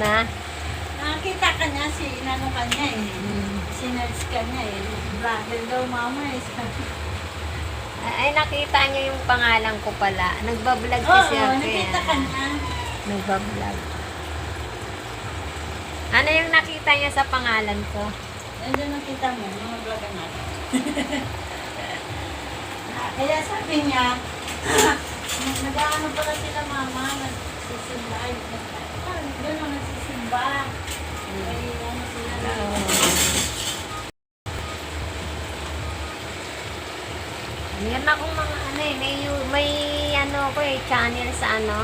na. Nakakita ka niya, inano ka niya eh. Sinerge ka niya eh. Vlogger daw mama eh. Ay, nakita niyo yung pangalan ko pala. Nagbablog Oo, kasi ako. nakita ka niya. Nagbablog. Ano yung nakita niya sa pangalan ko? Nandiyan nakita mo, mga vlogger natin. Kaya sabi niya, nag-ano pala sila mama, nagsisimba. Doon mo nagsisimba. Ay, ano sila na. Meron akong mga ano eh, may ano ko eh, channel sa ano,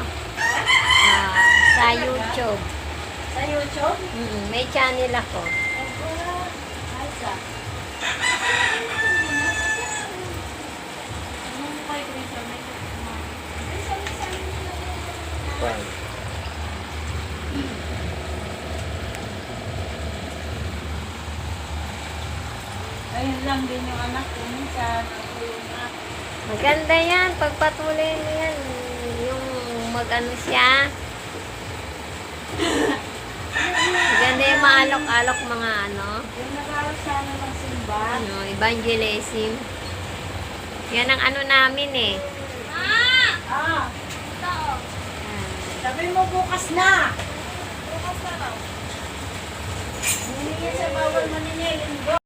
sa YouTube. Sa YouTube? May channel ako. Ay, sa. Anong kayo ko yung samay ko? Ay, samay nila. Ayun lang din yung anak ko. Minsan, ako yung anak. Maganda yan, pagpatuloy mo yan, yung mag-ano siya. Maganda yung maalok-alok mga ano, Yung nag-aaral sana ng simba. evangelism. Yan ang ano namin eh. Ah! Ito. Sabi mo bukas na. Bukas na raw. Hindi niya sa bawal maninya.